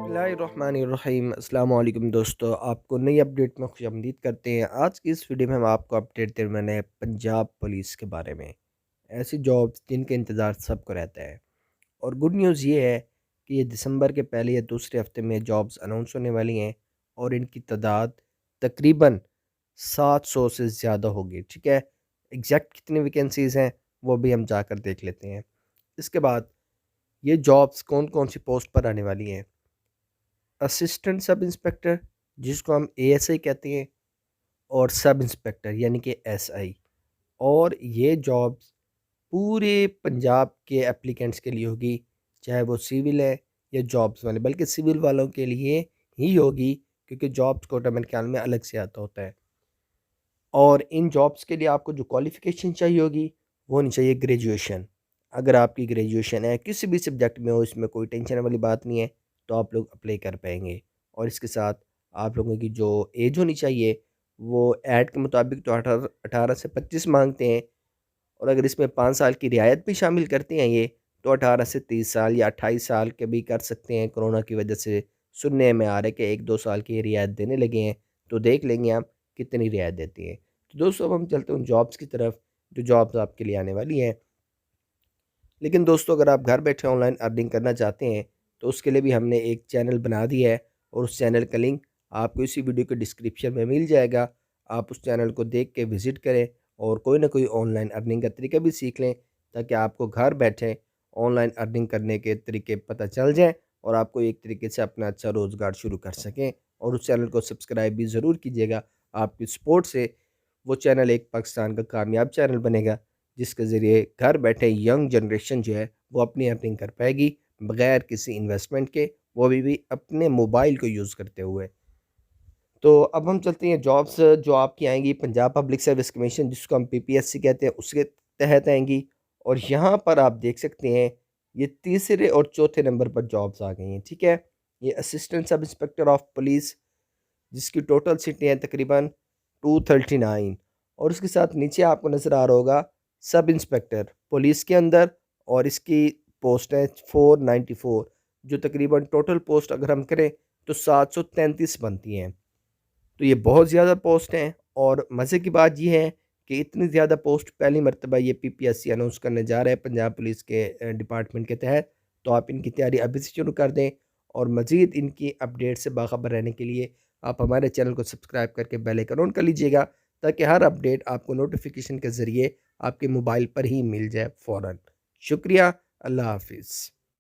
बिस्मिल्लाहिर्रहमानिर्रहीम। अस्सलाम वालेकुम दोस्तों, आपको नई अपडेट में खुशामदीद करते हैं। आज की इस वीडियो में हम आपको अपडेट देने वाले हैं पंजाब पुलिस के बारे में। ऐसी जॉब्स जिनका इंतज़ार सबको रहता है। और गुड न्यूज़ ये है कि ये दिसंबर के पहले या दूसरे हफ्ते में जॉब्स अनाउंस होने वाली हैं और इनकी तादाद तकरीबन 700 से ज़्यादा होगी। ठीक है, एग्जैक्ट कितनी वैकेंसीज़ हैं वो भी हम जाकर देख लेते हैं। इसके बाद ये जॉब्स कौन कौन सी पोस्ट पर आने वाली हैं। असिस्टेंट सब इंस्पेक्टर, जिसको हम एएसआई कहते हैं, और सब इंस्पेक्टर यानी कि एसआई। और ये जॉब्स पूरे पंजाब के एप्लीकेंट्स के लिए होगी, चाहे वो सिविल है या जॉब्स वाले, बल्कि सिविल वालों के लिए ही होगी क्योंकि जॉब्स कोटा मेरे ख्याल में अलग से आता होता है। और इन जॉब्स के लिए आपको जो क्वालिफ़िकेशन चाहिए होगी वो होनी चाहिए ग्रेजुएशन। अगर आपकी ग्रेजुएशन है किसी भी सब्जेक्ट में हो, इसमें कोई टेंशन वाली बात नहीं है, तो आप लोग अप्लाई कर पाएंगे। और इसके साथ आप लोगों की जो एज होनी चाहिए वो ऐड के मुताबिक तो 18 से 25 मांगते हैं। और अगर इसमें 5 साल की रियायत भी शामिल करते हैं ये, तो 18 से 30 साल या 28 साल के भी कर सकते हैं। कोरोना की वजह से सुनने में आ रहा है कि 1-2 साल की रियायत देने लगे हैं, तो देख लेंगे आप कितनी रियायत देती हैं। तो दोस्तों अब हम चलते हैं उन जॉब्स की तरफ जो जॉब्स आपके लिए आने वाली हैं। लेकिन दोस्तों अगर आप घर बैठे ऑनलाइन अर्निंग करना चाहते हैं तो उसके लिए भी हमने एक चैनल बना दिया है और उस चैनल का लिंक आपको इसी वीडियो के डिस्क्रिप्शन में मिल जाएगा। आप उस चैनल को देख के विज़िट करें और कोई ना कोई ऑनलाइन अर्निंग का तरीका भी सीख लें, ताकि आपको घर बैठे ऑनलाइन अर्निंग करने के तरीके पता चल जाएँ और आपको एक तरीके से अपना अच्छा रोज़गार शुरू कर सकें। और उस चैनल को सब्सक्राइब भी ज़रूर कीजिएगा। आपकी सपोर्ट से वो चैनल एक पाकिस्तान का कामयाब चैनल बनेगा, जिसके ज़रिए घर बैठे यंग जनरेशन जो है वो अपनी अर्निंग कर पाएगी बगैर किसी इन्वेस्टमेंट के, वो भी अपने मोबाइल को यूज़ करते हुए। तो अब हम चलते हैं जॉब्स जो आपकी आएंगी पंजाब पब्लिक सर्विस कमीशन, जिसको हम पीपीएससी कहते हैं, उसके तहत आएंगी। और यहाँ पर आप देख सकते हैं ये तीसरे और चौथे नंबर पर जॉब्स आ गई हैं। ठीक है, ये assistant sub inspector of police, जिसकी टोटल सीटें हैं तकरीबन 239। और उसके साथ नीचे आपको नज़र आ रहा होगा सब इंस्पेक्टर पुलिस के अंदर, और इसकी पोस्ट है 494, जो तकरीबन टोटल पोस्ट अगर हम करें तो 733 बनती हैं। तो ये बहुत ज़्यादा पोस्ट हैं। और मज़े की बात ये है कि इतनी ज़्यादा पोस्ट पहली मरतबा ये पीपीएससी अनाउंस करने जा रहा है पंजाब पुलिस के डिपार्टमेंट के तहत। तो आप इनकी तैयारी अभी से शुरू कर दें। और मज़ीद इनकी अपडेट से बाखबर रहने के लिए आप हमारे चैनल को सब्सक्राइब करके बेल आइकन ऑन कर लीजिएगा, ताकि हर अपडेट आपको नोटिफिकेशन के ज़रिए आपके मोबाइल पर ही मिल जाए फ़ौरन। शुक्रिया, अल्लाह हाफिज़।